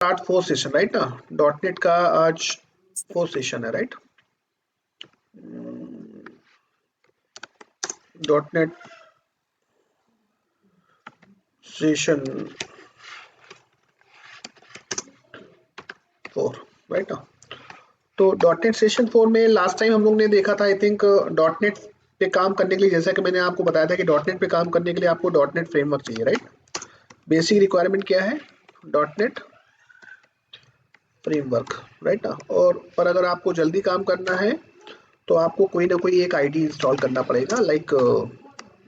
Start fourth session right ना, dot net का आज फोर्थ सेशन है right. Dot net session 4 right ना। तो डॉट नेट सेशन 4 में लास्ट टाइम हम लोग ने देखा था आई थिंक डॉट नेट पे काम करने के लिए, जैसा कि मैंने आपको बताया था कि डॉट नेट पे काम करने के लिए आपको डॉट नेट फ्रेमवर्क चाहिए राइट। बेसिक रिक्वायरमेंट क्या है, डॉट नेट फ्रेमवर्क राइट ना। और पर अगर आपको जल्दी काम करना है तो आपको कोई ना कोई एक आईडी इंस्टॉल करना पड़ेगा, लाइक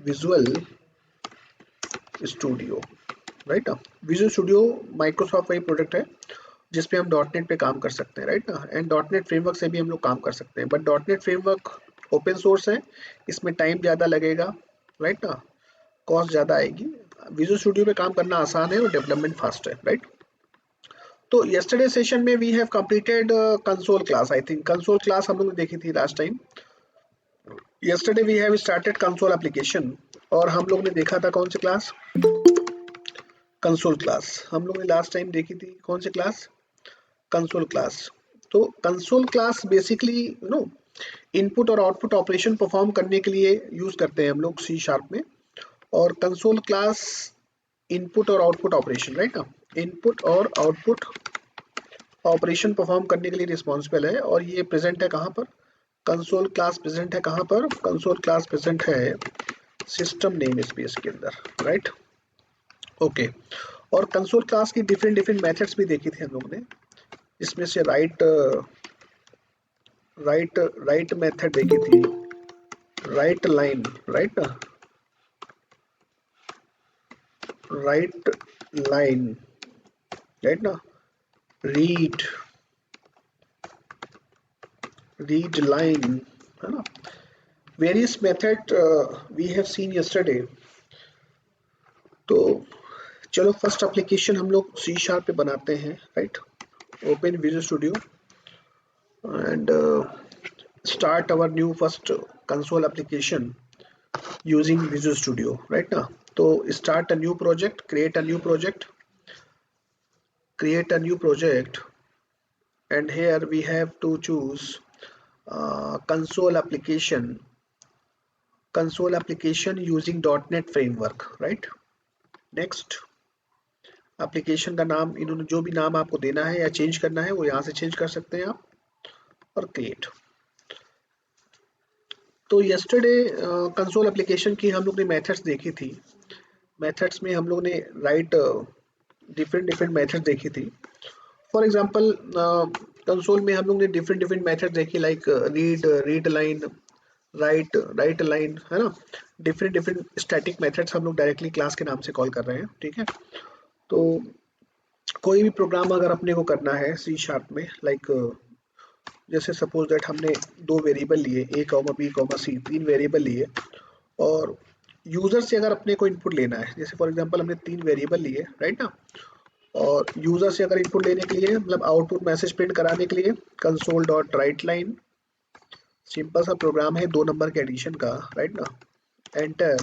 विजुअल स्टूडियो राइट ना। विजुअल स्टूडियो माइक्रोसॉफ्ट का ही प्रोडक्ट है जिसपे हम डॉट नेट पे काम कर सकते हैं राइट ना। एंड डॉट नेट फ्रेमवर्क से भी हम लोग काम कर सकते हैं, but dot net framework open source है, इसमें टाइम ज़्यादा लगेगा राइट ना, कॉस्ट ज़्यादा आएगी। विजुअल स्टूडियो पे काम करना आसान है और डेवलपमेंट फास्ट है राइट। तो yesterday सेशन में we have completed console class, I think console class हम लोग ने देखी थी last time. yesterday we have started console application, और हम लोग ने देखा था कौन सी क्लास, कंसोल क्लास। हम लोग ने लास्ट टाइम देखी थी कौन सी क्लास, कंसोल क्लास। तो console class basically you know input और आउटपुट ऑपरेशन परफॉर्म करने के लिए यूज करते हैं हम लोग सी शार्प में। और कंसोल क्लास इनपुट और आउटपुट ऑपरेशन राइट ना, इनपुट और आउटपुट ऑपरेशन परफॉर्म करने के लिए रिस्पॉन्सिबल है। और ये प्रेजेंट है कहाँ पर, कंसोल क्लास प्रेजेंट है कहाँ पर, कंसोल क्लास प्रेजेंट है सिस्टम नेम स्पेस के अंदर राइट। ओके, और कंसोल क्लास की डिफरेंट डिफरेंट मेथड्स भी देखी थी हम लोग ने, इसमें से राइट मेथड देखी थी, राइट लाइन राइट ना, राइट लाइन राइट ना, रीड लाइन है ना। Various method we have seen yesterday. तो चलो फर्स्ट एप्लीकेशन हम लोग सी शार्प पे बनाते हैं right. Open Visual Studio and start our new first console application using Visual Studio right ना। तो start a new project, create a new project, and here we have to choose console application using .NET framework right। Next, application का नाम इन्होंने जो भी नाम आपको देना है या चेंज करना है वो यहाँ से चेंज कर सकते हैं आप, और क्रिएट। तो यस्टरडे कंसोल एप्लीकेशन की हम लोग ने मेथड्स देखी थी। मेथड्स में हम लोग ने डिफरेंट मेथड्स देखी थी। फॉर एग्जांपल कंसोल में हम लोग ने डिफरेंट मेथड्स देखी, like read line, right line है ना। डिफरेंट स्टैटिक मेथड्स हम लोग डायरेक्टली क्लास के नाम से कॉल कर रहे हैं ठीक है। तो कोई भी प्रोग्राम अगर अपने को करना है सी शार्प में, लाइक जैसे सपोज दैट हमने दो वेरिएबल लिए a comma b comma c, तीन वेरिएबल लिए, और यूजर से अगर अपने को इनपुट लेना है, जैसे फॉर एग्जांपल हमने तीन वेरिएबल लिए राइट ना, और यूजर से अगर इनपुट लेने के लिए मतलब आउटपुट मैसेज प्रिंट कराने के लिए console dot right line, simple सा प्रोग्राम है 2 नंबर के एडिशन का राइट ना, एंटर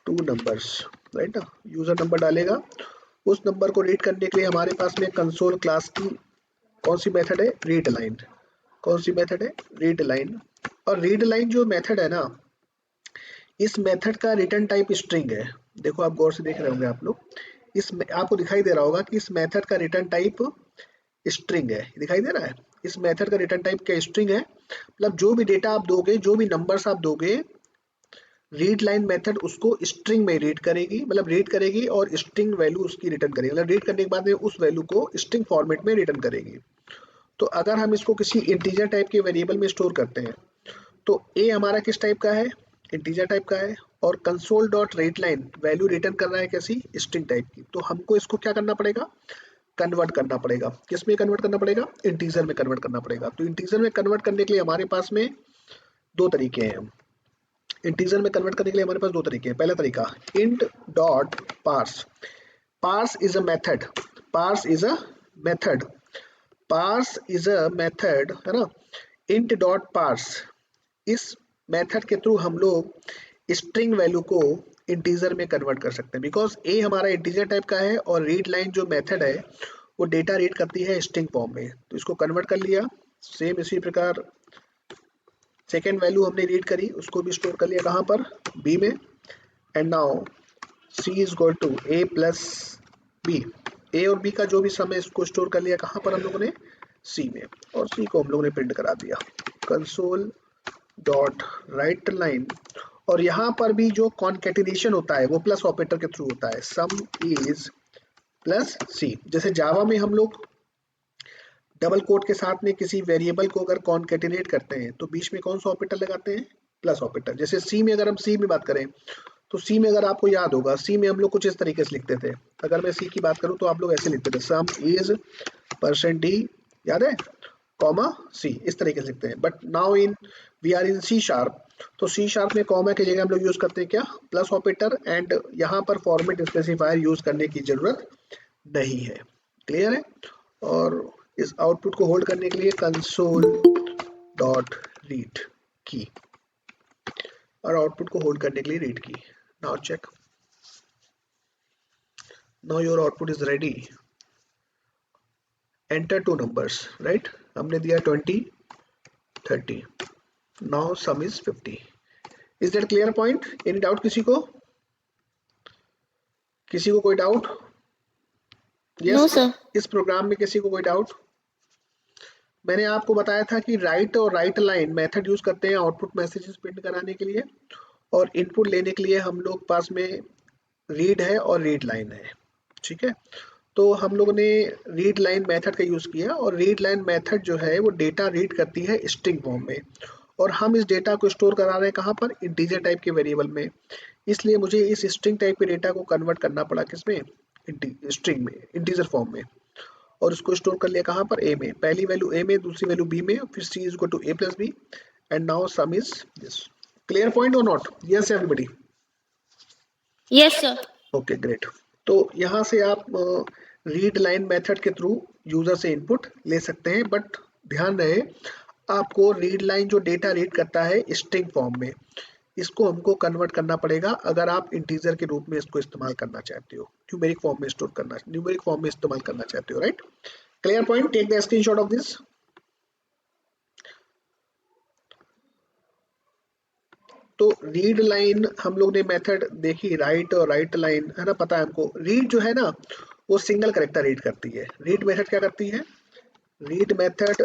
2 नंबर्स राइट ना। यूजर नंबर डालेगा, उस नंबर को रीड करने के लिए हमारे पास में कंसोल क्लास की कौन सी मेथड है, रीड लाइन। कौन सी मेथड है, रीड लाइन। और रीड लाइन जो मेथड है ना, इस मेथड का रिटर्न टाइप स्ट्रिंग है। देखो आप गौर से देख रहे होंगे आप लोग, इसमें आपको दिखाई दे रहा होगा कि इस मेथड का रिटर्न टाइप स्ट्रिंग है, दिखाई दे रहा है। इस मेथड का रिटर्न टाइप क्या स्ट्रिंग है, मतलब जो भी डेटा आप दोगे, जो भी नंबर्स आप दोगे, रीड लाइन मेथड उसको स्ट्रिंग में रीड करेगी, मतलब रीड करेगी और स्ट्रिंग वैल्यू उसकी रिटर्न करेगी, मतलब रीड करने के बाद में उस वैल्यू को स्ट्रिंग फॉर्मेट में रिटर्न करेगी। तो अगर हम इसको किसी इंटीजर टाइप के वेरिएबल में स्टोर करते हैं तो ए हमारा किस टाइप का है, इंटीजर टाइप का है, और console dot read line value return कर रहा है कैसी, स्ट्रिंग टाइप की। तो हमको इसको क्या करना पड़ेगा, कन्वर्ट करना पड़ेगा। किस में कन्वर्ट करना पड़ेगा, इंटीजर में कन्वर्ट करना पड़ेगा। तो इंटीजर में कन्वर्ट करने के लिए हमारे पास में दो तरीके हैं। इंटीजर में कन्वर्ट करने के लिए हमारे पास दो तरीके हैं। पहला तरीका int dot parse. Parse is a method, parse is a method, parse is a method है ना। इंट डॉट पार्स, इस मेथड के थ्रू हम लोग स्ट्रिंग वैल्यू को इंटीजर में कन्वर्ट कर सकते हैं, बिकॉज ए हमारा इंटीजर टाइप का है और रीड लाइन जो मेथड है वो डेटा रीड करती है स्ट्रिंग फॉर्म में, तो इसको कन्वर्ट कर लिया। सेम इसी प्रकार सेकेंड वैल्यू हमने रीड करी, उसको भी स्टोर कर लिया कहाँ पर, बी में। And now C is equal to A plus B, A और बी का जो भी सम है इसको स्टोर कर लिया कहाँ पर हम लोगों ने, सी में, और सी को हम लोगों ने प्रिंट करा दिया कंसोल डॉट राइट लाइन। और यहाँ पर भी जो कॉन्केटिनेशन होता है वो प्लस ऑपरेटर के थ्रू होता है, सम इज प्लस सी। जैसे जावा में हम लोग डबल कोट के साथ में किसी वेरिएबल को अगर कॉन्केटिनेट करते हैं तो बीच में कौन सा ऑपरेटर लगाते हैं, प्लस ऑपरेटर। जैसे सी में, अगर हम सी में बात करें तो सी में अगर आपको याद होगा, सी में हम लोग कुछ इस तरीके से लिखते थे। अगर मैं सी की बात करूं तो आप लोग ऐसे लिखते थे, सम इज परसेंट डी, याद है, कॉमा सी, इस तरीके से लिखते हैं। But now in we are in C sharp, तो सी शार्प में कॉमा की जगह हम लोग यूज करते हैं क्या, प्लस ऑपरेटर। एंड यहाँ पर फॉर्मेट स्पेसिफायर यूज करने की जरूरत नहीं है। क्लियर है। और इस आउटपुट को होल्ड करने के लिए कंसोल डॉट रीड की, और आउटपुट को होल्ड करने के लिए रीड की। Now check, now your output is ready. Enter two numbers, right, हमने दिया 20 30, now sum is 50। Is that clear point? Any doubt किसी को, किसी को कोई डाउट? No sir. इस प्रोग्राम में किसी को कोई डाउट? मैंने आपको बताया था कि राइट और राइट लाइन मेथड यूज करते हैं आउटपुट मैसेजेस प्रिंट कराने के लिए, और इनपुट लेने के लिए हम लोग पास में रीड है और रीड लाइन है। ठीक है, तो हम लोगों ने रीड लाइन मेथड का यूज किया, और रीड लाइन मेथड जो है वो डेटा रीड करती है स्ट्रिंग फॉर्म में, और हम इस डेटा को स्टोर करा रहे हैं कहाँ पर, इंटीजर टाइप के वेरिएबल में। इसलिए मुझे इस स्ट्रिंग टाइप के डेटा को कन्वर्ट करना पड़ा किसमें, स्ट्रिंग में, इंटीजर फॉर्म में, और उसको स्टोर कर लिया कहाँ पर, ए में। पहली वैल्यू ए में, दूसरी वैल्यू बी में, फिर C is equal to A plus B, and now sum is this. Clear point और not? Yes everybody? Yes sir. Okay great. तो यहाँ से आप रीड लाइन मेथड के थ्रू यूजर से इनपुट ले सकते हैं, बट ध्यान रहे आपको रीड लाइन जो डेटा रीड करता है स्ट्रिंग फॉर्म में, इसको हमको कन्वर्ट करना पड़ेगा अगर आप इंटीजर के रूप में इसको इस्तेमाल करना चाहते हो, न्यूमेरिक फॉर्म में स्टोर करना, न्यूमेरिक फॉर्म में इस्तेमाल करना चाहते हो, right? Clear point? Take the screenshot of this. तो रीड लाइन हम लोग ने मेथड देखी, राइट और राइट लाइन है ना, पता है हमको। रीड जो है ना वो सिंगल कैरेक्टर रीड करती है। रीड मेथड क्या करती है, read method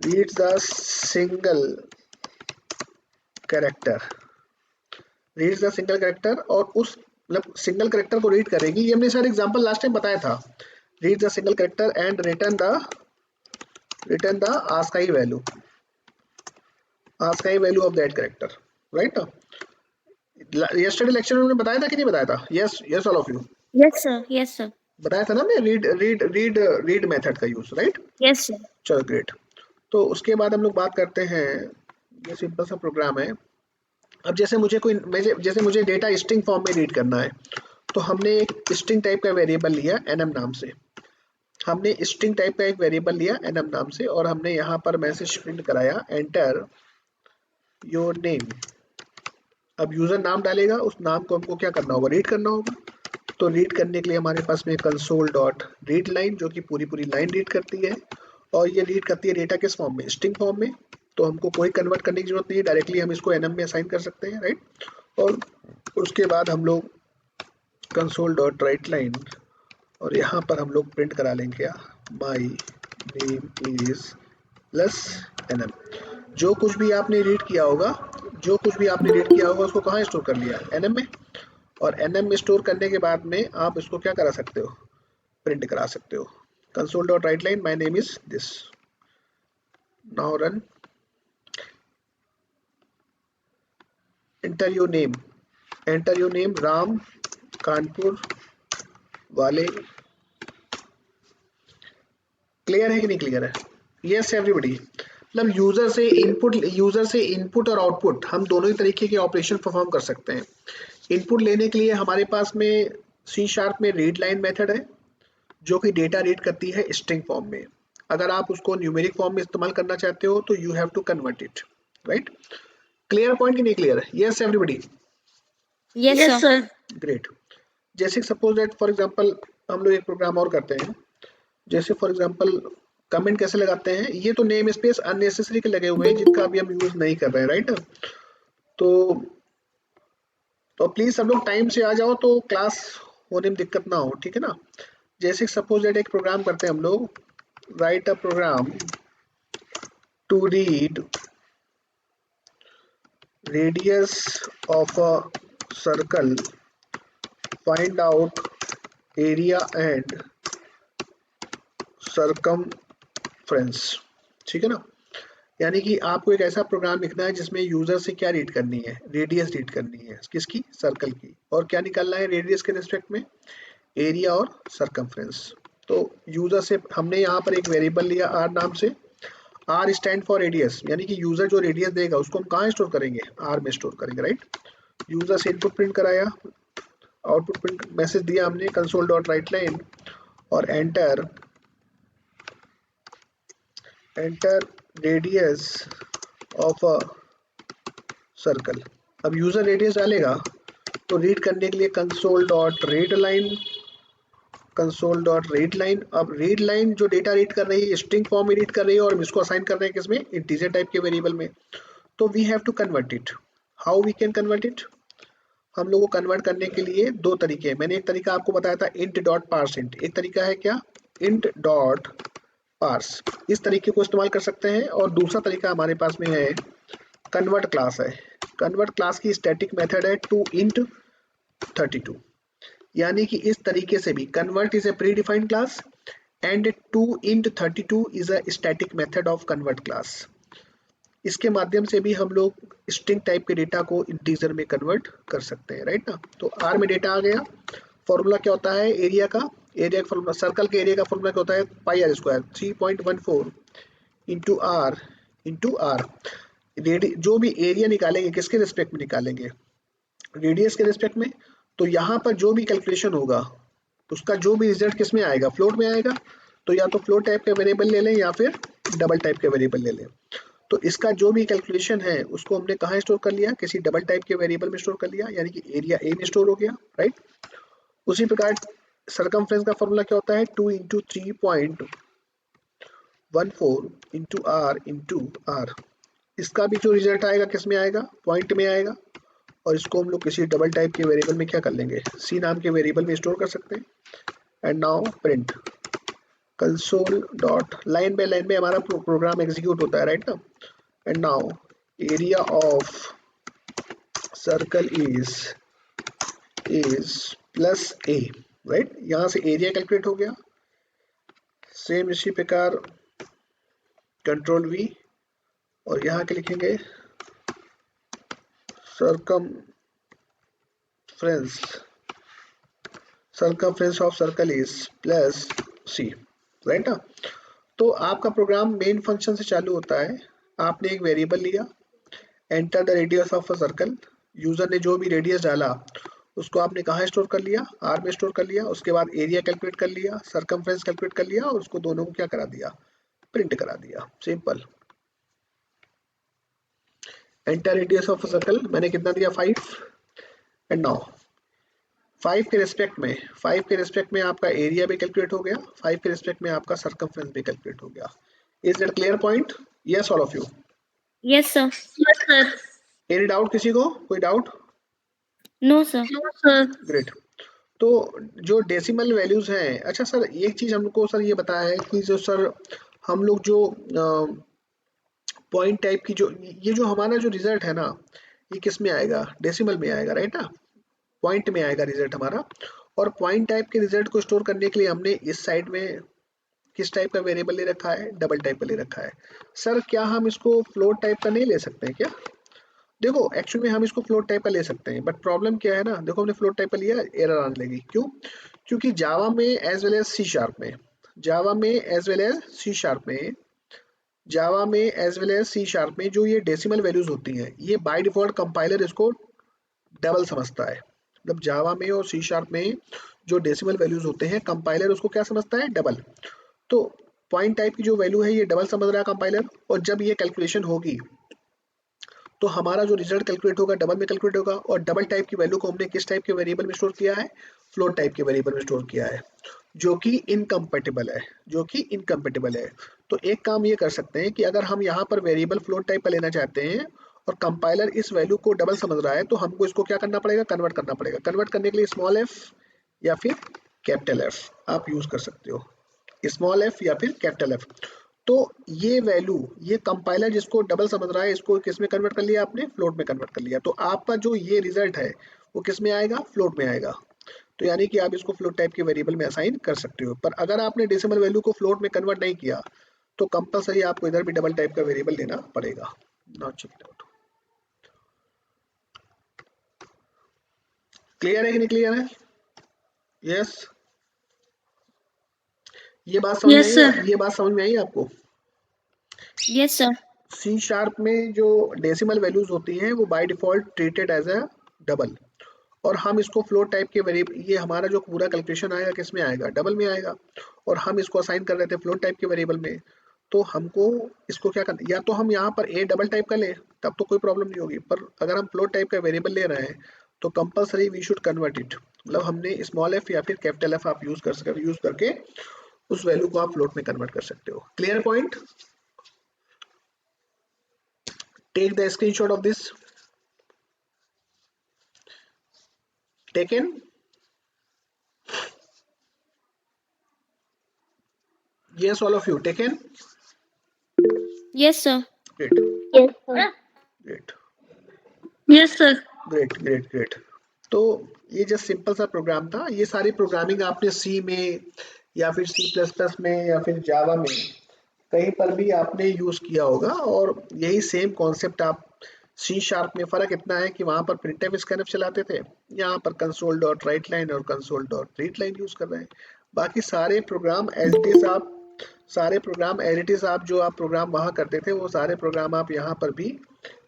reads the single character, reads the single character, और उस मतलब सिंगल कैरेक्टर को रीड करेगी। ये हमने शायद एग्जांपल लास्ट टाइम बताया था, read the single character and return the ASCII value of that character, right? Yesterday lecture में हमने बताया था कि नहीं बताया था? Yes yes all of you? Yes sir, yes sir. बताया था ना हमने, रीड मेथड का यूज, राइट? Yes sir. चलो ग्रेट। तो उसके बाद हम लोग बात करते हैं, ये सिंपल सा प्रोग्राम है। अब जैसे मुझे डेटा स्ट्रिंग फॉर्म में रीड करना है, तो हमने एक स्ट्रिंग टाइप का वेरिएबल लिया nm नाम से, हमने स्ट्रिंग टाइप का एक वेरिएबल लिया nm नाम से, और हमने यहाँ पर मैसेज प्रिंट कराया एंटर योर नेम। अब यूजर नाम डालेगा, उस नाम को हमको क्या करना होगा, रीड करना होगा। तो रीड करने के लिए हमारे पास में कंसोल डॉट रीड लाइन, जो कि पूरी लाइन रीड करती है, और ये रीड करती है डेटा किस फॉर्म में, स्ट्रिंग फॉर्म में। तो हमको कोई कन्वर्ट करने की जरूरत नहीं है, डायरेक्टली हम इसको nm में असाइन कर सकते हैं, राइट? और उसके बाद हम लोग कंसोल डॉट राइट लाइन, और यहाँ पर हम लोग प्रिंट करा लेंगे क्या, my name is plus nm। जो कुछ भी आपने रीड किया होगा, उसको कहाँ स्टोर कर लिया, nm में। और nm में स्टोर करने के बाद में आप इसको क्या करा सकते हो, प्रिंट करा सकते हो, console dot right line my name is this. Now run, enter your name Ram Kanpur वाले। क्लियर है कि नहीं क्लियर है? Yes everybody? मतलब यूजर से इनपुट और आउटपुट हम दोनों ही तरीके के ऑपरेशन परफॉर्म कर सकते हैं। इनपुट लेने के लिए हमारे पास में सी शार्प में रीड लाइन मेथड है, जो कि डेटा रीड करती है स्ट्रिंग फॉर्म में। अगर आप उसको न्यूमेरिक फॉर्म में इस्तेमाल करना चाहते हो तो you have to convert it, right? Clear point कि नहीं क्लियर है? Yes everybody? Yes sir. Great. जैसे सपोज दैट फॉर एग्जांपल हम लोग एक प्रोग्राम और करते हैं, जैसे फॉर एग्जांपल कमेंट कैसे लगाते हैं, ये तो नेम स्पेस अननेसेसरी के लगे हुए हैं जिनका अभी हम यूज नहीं कर रहे हैं, राइट। तो प्लीज सब लोग टाइम से आ जाओ तो क्लास होने में दिक्कत ना हो, ठीक है ना। जैसे सपोज दैट एक प्रोग्राम करते हैं हम लोग, write a program to read radius of a circle, find out area and circumference, ठीक है ना। यानी कि आपको एक ऐसा प्रोग्राम लिखना है जिसमें यूजर से क्या रीड करनी है, रेडियस रीड करनी है, किसकी, सर्कल की, और क्या निकालना है रेडियस के रिस्पेक्ट में, एरिया और सरकमफ्रेंस। तो यूजर से हमने यहाँ पर एक वेरिएबल लिया आर नाम से, आर स्टैंड फॉर रेडियस, यानी कि यूजर जो रेडियस देगा उसको हम कहाँ स्टोर करेंगे, आर में स्टोर करेंगे, राइट। यूजर से इनपुट प्रिंट कराया, आउटपुट प्रिंट मैसेज दिया हमने कंसोल डॉट राइट लाइन, और enter radius of a circle. अब यूजर रेडियस डालेगा तो रीड करने के लिए console dot read line, console dot read line. अब रीड लाइन जो डेटा रीड कर रही है स्ट्रिंग फॉर्म में रीड कर रही है, और हम इसको असाइन कर रहे हैं किसमें, इंटीजर टाइप के वेरिएबल में। तो we have to convert it. How we can convert it, हम लोग को कन्वर्ट करने के लिए दो तरीके हैं। मैंने एक तरीका आपको बताया था इंट डॉट पार्स इंट, एक तरीका है क्या, इंट डॉट पार्स, इस तरीके को इस्तेमाल कर सकते हैं। और दूसरा तरीका हमारे पास में है कन्वर्ट क्लास है। कन्वर्ट क्लास की स्टैटिक मेथड है टू इंट 32, यानी कि इस तरीके से भी convert is a predefined class and to int 32 is a static method of convert class. इसके माध्यम से भी हम लोग स्ट्रिंग टाइप के डेटा को इंटीजर में कन्वर्ट कर सकते हैं, राइट ना। तो आर में डेटा आ गया, फॉर्मूला क्या होता है एरिया का, एरिया का फॉर्मूला, सर्कल के एरिया का फॉर्मूला क्या होता है, पाई आर स्क्वायर 3.14 इंटू आर। जो भी एरिया निकालेंगे किसके रिस्पेक्ट में निकालेंगे, रेडियस के रिस्पेक्ट में। तो यहाँ पर जो भी कैलकुलेशन होगा उसका जो भी रिजल्ट किस में आएगा, फ्लोट में आएगा। तो या तो फ्लोट टाइप का वेरिएबल ले लें या फिर डबल टाइप के वेरिएबल ले लें। तो इसका जो भी कैलकुलेशन है उसको हमने कहाँ स्टोर कर लिया, किसी डबल टाइप के वेरिएबल में स्टोर कर लिया, यानी कि एरिया ए में स्टोर हो गया, राइट। उसी प्रकार सरकमफ्रेंस का फॉर्मूला क्या होता है, 2 इंटू 3.14 इंटू आर। इसका भी जो रिजल्ट आएगा किस में आएगा, पॉइंट में आएगा। और इसको हम लोग किसी डबल टाइप के वेरिएबल में क्या कर लेंगे, सी नाम के वेरिएबल में स्टोर कर सकते हैं। And now print console dot, line by line में हमारा प्रोग्राम एग्जीक्यूट होता है, राइट ना। And now area of circle is plus A, right. यहाँ से एरिया कैलकुलेट हो गया। सेम इसी प्रकार कंट्रोल वी, और यहाँ के लिखेंगे circumference of circle is plus C, right ना। तो आपका प्रोग्राम मेन फंक्शन से चालू होता है। आपने एक वेरिएबल लिया, enter the radius of a circle, user ने जो भी रेडियस डाला उसको आपने कहाँ स्टोर कर लिया, आर में स्टोर कर लिया। उसके बाद एरिया कैलकुलेट कर लिया, सरकमफ्रेंस कैलकुलेट कर लिया, और उसको दोनों को क्या करा दिया, प्रिंट करा दिया, simple. Enter radius of circle मैंने कितना दिया, 5। एंड नाउ 5 के रिस्पेक्ट में आपका एरिया भी कैलकुलेट हो गया, 5 के रिस्पेक्ट में आपका सरकमफ्रेंस भी कैलकुलेट हो गया। Is that clear point, yes all of you, Yes, sir. Yes, sir. Any doubt किसी को, कोई doubt, No, sir. No, sir. Great. तो जो डेसिमल वैल्यूज हैं, अच्छा सर एक चीज हमको सर ये बताया है कि जो सर हम लोग जो पॉइंट टाइप की जो ये जो हमारा जो रिजल्ट है ना, ये किस में आएगा, डेसिमल में आएगा, राइट ना। पॉइंट में आएगा रिजल्ट हमारा। और पॉइंट टाइप के रिजल्ट को स्टोर करने के लिए हमने इस साइड में किस टाइप का वेरिएबल ले रखा है, डबल टाइप का ले रखा है। सर क्या हम इसको फ्लोट टाइप का नहीं ले सकते हैं क्या, देखो एक्चुअली में हम इसको फ्लोट टाइप का ले सकते हैं, बट प्रॉब्लम क्या है ना, देखो हमने फ्लोट टाइप का लिया, एरर आने लगी, क्यों, क्योंकि जावा में as well as C sharp में, जावा में as well as C sharp में, जावा में as well as C sharp में जो ये डेसिमल वैल्यूज होती हैं, ये बाय डिफॉल्ट कंपाइलर इसको डबल समझता है। मतलब जावा में और सी शार्प में जो डेसिमल वैल्यूज होते हैं कंपाइलर उसको क्या समझता है, डबल। तो पॉइंट टाइप की जो वैल्यू है ये डबल समझ रहा है कंपाइलर, और जब ये कैलकुलेशन होगी तो हमारा जो रिजल्ट कैलकुलेट होगा डबल में कैलकुलेट होगा। और डबल टाइप की वैल्यू को हमने किस टाइप के वेरिएबल में स्टोर किया है, फ्लोट टाइप के वेरिएबल में स्टोर किया है जो कि इनकम्पेटिबल है। तो एक काम ये कर सकते हैं कि अगर हम यहाँ पर वेरिएबल फ्लोट टाइप का लेना चाहते हैं और कंपाइलर इस वैल्यू को डबल समझ रहा है तो हमको इसको क्या करना पड़ेगा, कन्वर्ट करना पड़ेगा। कन्वर्ट करने के लिए स्मॉल एफ या फिर कैपिटल एफ आप यूज कर सकते हो, स्मॉल एफ या फिर कैपिटल एफ। तो ये वैल्यू, ये कंपाइलर जिसको डबल समझ रहा है इसको किस में कन्वर्ट कर लिया आपने, फ्लोट में कन्वर्ट कर लिया। तो आपका जो ये रिजल्ट है वो किस में आएगा, फ्लोट में आएगा। तो यानी कि आप इसको फ्लोट टाइप के वेरिएबल में असाइन कर सकते हो। पर अगर आपने डेसिमल वैल्यू को फ्लोट में कन्वर्ट नहीं किया तो कंपलसरी आपको इधर भी डबल टाइप का वेरिएबल लेना पड़ेगा। Now check it out. Clear है कि नहीं क्लियर है? यस, ये बात समझ में Yes, sir. आई, ये बात समझ में आई आपको? Yes, sir. सी शार्प में जो डेसिमल वैल्यूज होती हैं वो by default treated as a double, और हम इसको फ्लोट टाइप के वेरिएबल, ये हमारा जो पूरा कैलकुलेशन आएगा किस में आएगा, डबल में आएगा, और हम इसको असाइन कर रहे थे फ्लोट टाइप के वेरिएबल में। तो हमको इसको क्या करना, या तो हम यहाँ पर ए डबल टाइप का ले तब तो कोई प्रॉब्लम नहीं होगी, पर अगर हम फ्लोट टाइप का वेरिएबल ले रहे हैं तो compulsory we should convert it, मतलब हमने स्मॉल एफ या फिर कैपिटल एफ आप यूज करके उस वैल्यू को आप फ्लोट में कन्वर्ट कर सकते हो। Clear point? Take the screenshot of this. Taken? Yes, all of you taken? Yes, sir. Great, Yes, sir. great, Yes, sir. great. तो ये जस्ट सिंपल सा प्रोग्राम था। ये सारी प्रोग्रामिंग आपने सी में या फिर सी प्लस प्लस में या फिर जावा में कहीं पर भी आपने यूज किया होगा, और यही सेम कॉन्सेप्ट आप सी शार्प में, फर्क इतना है कि वहां पर प्रिंटफ स्कैनफ चलाते थे, यहाँ पर कंसोल डॉट राइट लाइन और console dot read line use कर रहे हैं। बाकी सारे प्रोग्राम एज इट इज आप, जो आप प्रोग्राम वहां करते थे वो सारे प्रोग्राम आप यहाँ पर भी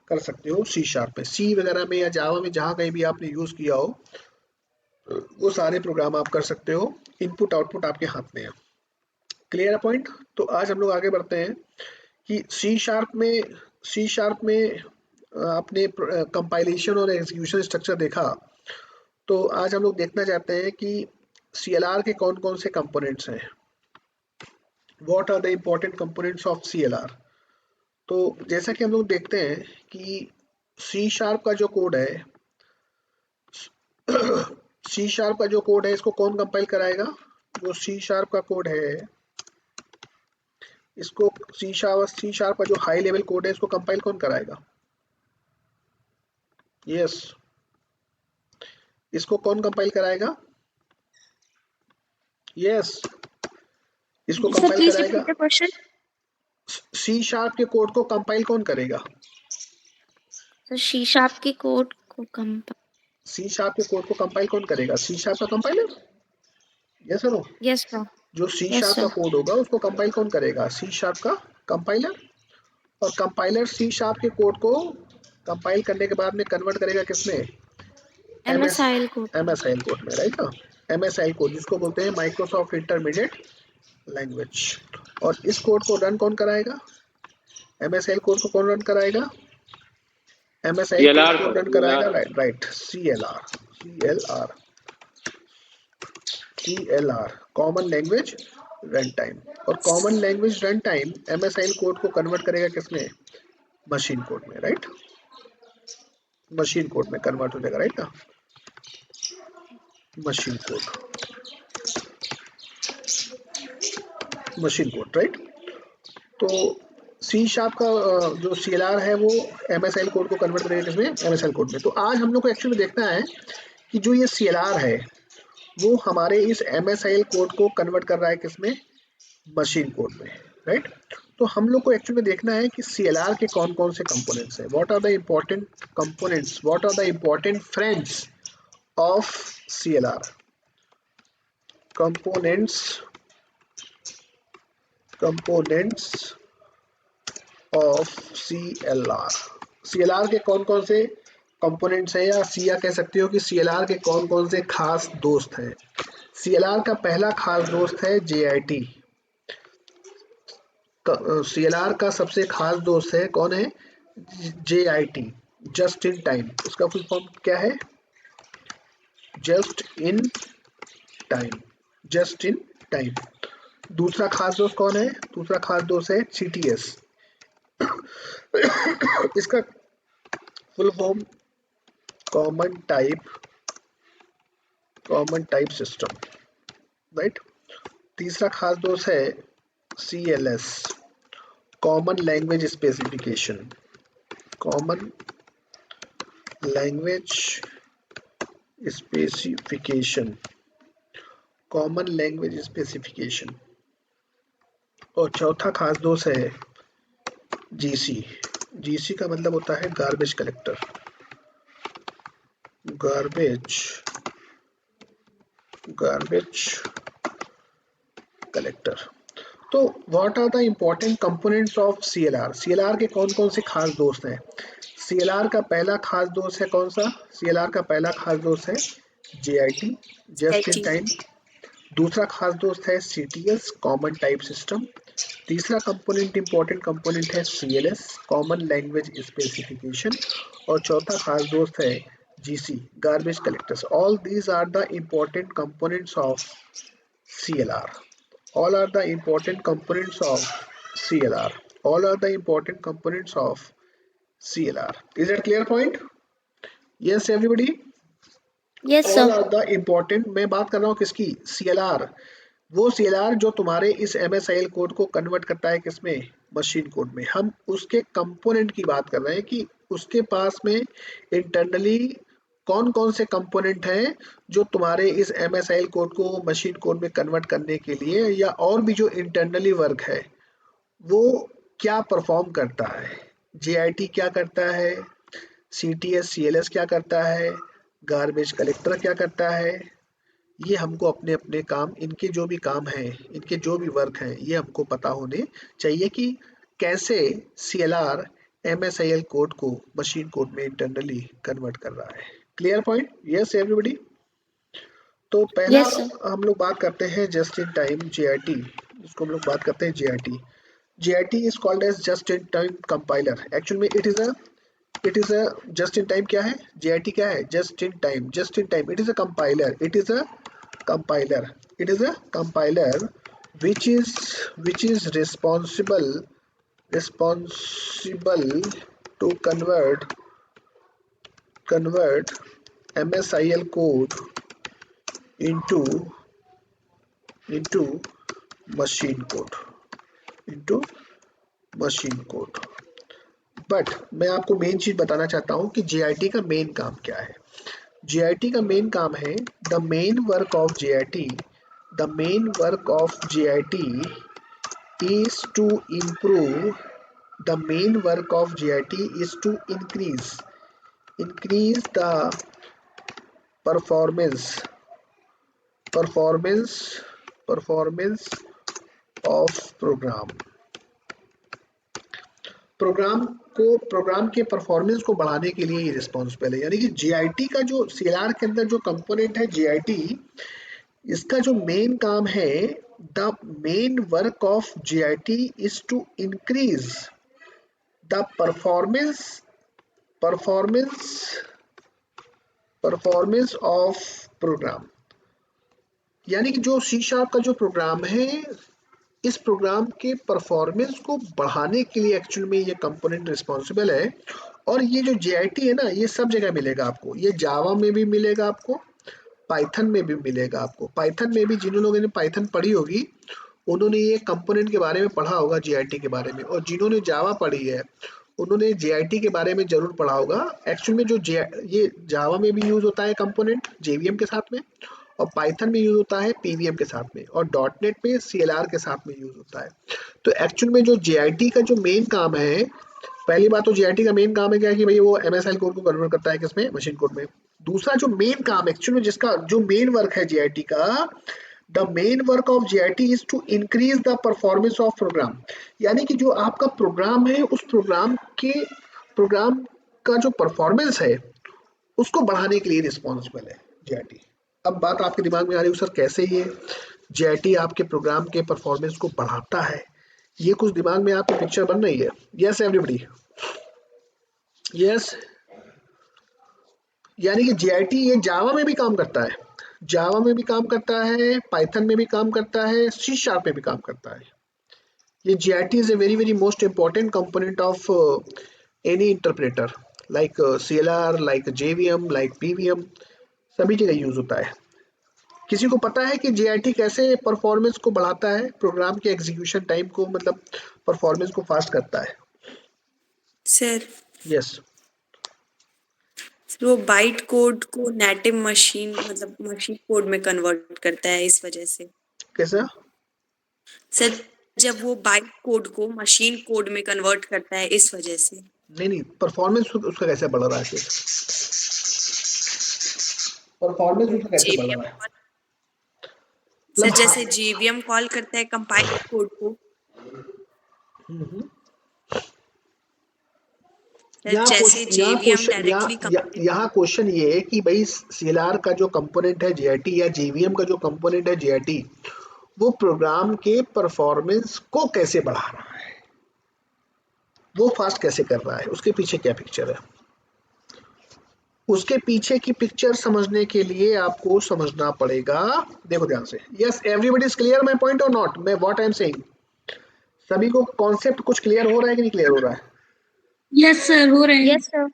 कर सकते हो सी शार्प में, सी वगैरह में या जावा में, जहाँ कहीं भी आपने यूज किया हो वो सारे प्रोग्राम आप कर सकते हो। इनपुट आउटपुट आपके हाथ में है। Clear point? तो आज हम लोग आगे बढ़ते हैं कि सी शार्प में आपने कंपाइलेशन और एग्जीक्यूशन स्ट्रक्चर देखा। तो आज हम लोग देखना चाहते हैं कि CLR के कौन कौन से कंपोनेंट्स हैं, what are the important components of CLR। तो जैसा कि हम लोग देखते हैं कि सी शार्प का जो कोड है सी शार्प का जो कोड है इसको कौन कंपाइल कराएगा, जो सी शार्प का कोड है इसको, सी शार्प का जो हाई लेवल कोड है इसको कंपाइल कौन कराएगा? यस, इसको कौन कंपाइल कराएगा? यस, इसको Sir, कंपाइल please कराएगा। repeat the question. C sharp के कोड को कंपाइल कौन करेगा? So, C sharp के कोड को कंपाइल। सी शार्प के कोड को कंपाइल कौन करेगा? सी शार्प का compiler. Yes sir, Yes, sir. जो सी Yes, शार्प का sir. कोड होगा उसको कंपाइल कौन करेगा? सी शार्प का कंपाइलर। और कंपाइलर सी शार्प के कोड को कंपाइल करने के बाद में कन्वर्ट करेगा किसमें? MSIL code. MSIL कोड में, राइट ना? MSIL कोड जिसको बोलते हैं माइक्रोसॉफ्ट इंटरमीडिएट लैंग्वेज। और इस कोड को रन कौन कराएगा? MSIL कोड को कौन रन कराएगा? MSIL कोड को रन कराएगा, right, CLR common language run time. और common language run time MSIL code को कन्वर्ट करेगा किसमें? मशीन कोड में, राइट? मशीन कोड में कन्वर्ट हो जाएगा, राइट ना? Machine code, right? तो सी शार्प का जो CLR है वो MSIL कोड को कन्वर्ट करेगा किसमें? MSIL कोड में। तो आज हम लोग को एक्चुअली देखना है कि जो ये CLR है वो हमारे इस MSIL कोड को कन्वर्ट कर रहा है किसमें? मशीन कोड में, राइट? तो हम लोग को एक्चुअली देखना है कि CLR के कौन कौन से कंपोनेंट्स हैं, what are the important components, what are the important friends of CLR। components of CLR के कौन कौन से कंपोनेंट्स हैं, या कह सकते हो कि CLR के कौन कौन से खास दोस्त हैं। CLR का पहला खास दोस्त है JIT। CLR का सबसे खास दोस्त है कौन है? JIT, just in time. उसका फुल फॉर्म क्या है? Just in time, just in time. दूसरा खास दोस्त कौन है? दूसरा खास दोस्त है CTS। इसका full form common type system, right. तीसरा खास दोस्त है CLS, common language specification, common language specification, common language specification. और चौथा खास दोस्त है GC। GC का मतलब होता है गार्बेज कलेक्टर, गार्बेज कलेक्टर। तो what are the important components of CLR? CLR के कौन कौन से खास दोस्त हैं? CLR का पहला खास दोस्त है कौन सा? CLR का पहला खास दोस्त है JIT, जस्ट इन टाइम। दूसरा खास दोस्त है CTS, कॉमन टाइप सिस्टम। तीसरा कंपोनेंट इंपॉर्टेंट कंपोनेंट है CLS, कॉमन लैंग्वेज स्पेसिफिकेशन। और चौथा खास दोस्त है GC, garbage collectors. All these are the important components of CLR. All are the important components of CLR. All are the important components of CLR. Is that clear point? Yes, everybody. Yes, All sir. are the important. मैं बात कर रहा हूँ किसकी? CLR। वो CLR जो तुम्हारे इस MSIL कोड को कन्वर्ट करता है किसमें? मशीन कोड में। हम उसके कंपोनेंट की बात कर रहे हैं कि उसके पास में इंटरनली कौन कौन से कंपोनेंट हैं जो तुम्हारे इस MSIL कोड को मशीन कोड में कन्वर्ट करने के लिए, या और भी जो इंटरनली वर्क है वो क्या परफॉर्म करता है। JIT क्या करता है, CTS CLS क्या करता है, गार्बेज कलेक्टर क्या करता है। ये हमको अपने अपने काम, इनके जो भी काम हैं, इनके जो भी वर्क हैं, ये हमको पता होने चाहिए कि कैसे CLR MSIL कोड को मशीन कोड में इंटरनली कन्वर्ट कर रहा है। Clear point? Yes everybody. तो पहला Yes, sir. हम लोग बात करते हैं जस्ट इन टाइम JIT, इसको हम लोग बात करते हैं JIT। JIT is called as just in time compiler. Actual में it is a just in time क्या है? JIT क्या है? just in time, just in time. It is a compiler. It is a compiler. It is a compiler which is responsible to convert MSIL code into machine code, into machine code। But मैं आपको main चीज बताना चाहता हूं कि JIT का main काम क्या है। JIT का मेन काम है the main work of JIT is to improve the main work of JIT is to increase the performance of program के परफॉर्मेंस को बढ़ाने के लिए ये रिस्पॉन्सिबल है। यानी कि JIT का जो CLR के अंदर जो कंपोनेंट है JIT, इसका जो मेन काम है, the main work of JIT is to increase the performance of program. यानी कि जो C# का जो प्रोग्राम है, इस प्रोग्राम के परफॉर्मेंस को बढ़ाने के लिए एक्चुअल में ये कंपोनेंट रिस्पॉन्सिबल है। और ये जो JIT है ना, ये सब जगह मिलेगा आपको। ये जावा में भी मिलेगा आपको, पाइथन में भी मिलेगा आपको। पाइथन में भी जिन लोगों ने पाइथन पढ़ी होगी उन्होंने ये कंपोनेंट के बारे में पढ़ा होगा JIT के बारे में, और जिन्होंने जावा पढ़ी है उन्होंने JIT के बारे में जरूर पढ़ा होगा। एक्चुअल में जो ये जावा में भी यूज होता है कंपोनेंट JVM के साथ में, और पाइथन में यूज होता है PVM के साथ में, और .NET में CLR के साथ में यूज होता है। तो एक्चुअल में जो JIT का जो मेन काम है, पहली बात तो JIT का मेन काम है क्या कि भाई वो MSIL कोड को कन्वर्ट करता है किसमें? मशीन कोड में। दूसरा जो मेन काम एक्चुअल में जिसका जो मेन वर्क है JIT का, the main work of JIT is to increase the performance of program. यानी कि जो आपका प्रोग्राम है उस प्रोग्राम का जो परफॉर्मेंस है उसको बढ़ाने के लिए रिस्पॉन्सिबल है JIT। अब बात आपके दिमाग में आ रही है सर कैसे ये JIT आपके प्रोग्राम के परफॉर्मेंस को बढ़ाता है? ये कुछ दिमाग में आपको पिक्चर बन रही है? Yes everybody? यस। यानी कि JIT ये जावा में भी काम करता है। जावा में भी काम करता है, पाइथन में भी काम करता है, सी शार्प में भी काम करता है। ये GIT is a very most important component of any interpreter like CLR, like JVM, like PVM, सभी जगह यूज होता है। किसी को पता है कि JIT कैसे परफॉर्मेंस को बढ़ाता है, प्रोग्राम के एग्जीक्यूशन टाइम को, मतलब परफॉर्मेंस को फास्ट करता है? Sir yes. वो बाइट कोड को नेटिव मशीन मतलब मशीन कोड में कन्वर्ट करता है इस वजह से। कैसा? सर जब वो बाइट कोड को मशीन कोड में कन्वर्ट करता है इस वजह से। नहीं, परफॉर्मेंस उसका कैसे बढ़ रहा है फिर? परफॉर्मेंस उसका कैसे बढ़ रहा है? सर मतलब जैसे JVM कॉल करता है कंपाइल कोड को, यहाँ जैसे JVM क्वेश्चन डायरेक्टली यहाँ क्वेश्चन ये है कि भाई CLR का जो कंपोनेंट है JIT या JVM का जो कंपोनेंट है JIT, वो प्रोग्राम के परफॉर्मेंस को कैसे बढ़ा रहा है, वो फास्ट कैसे कर रहा है, उसके पीछे क्या पिक्चर है? उसके पीछे की पिक्चर समझने के लिए आपको समझना पड़ेगा। देखो ध्यान से। Yes, everybody is clear my point और नॉट? मैं व्हाट आई एम सेइंग, सभी को कॉन्सेप्ट कुछ क्लियर हो रहा है कि नहीं क्लियर हो रहा है? यस सर, हो रहे हैं। Yes sir.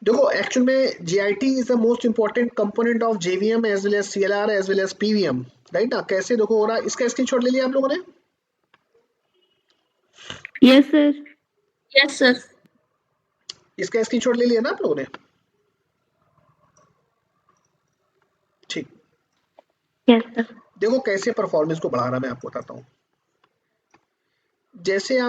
देखो एक्चुअल में JIT is the most important component of JVM as well as CLR as well as PVM, right ना? कैसे देखो हो रहा है, इसका स्क्रीनशॉट ले लिया आप लोगों ने? Yes sir. Yes sir. इसका स्क्रीनशॉट ले लिया ना आप लोगों ने? ठीक। Yes sir. देखो कैसे परफॉर्मेंस को बढ़ा रहा है, मैं आपको बताता हूँ। जैसे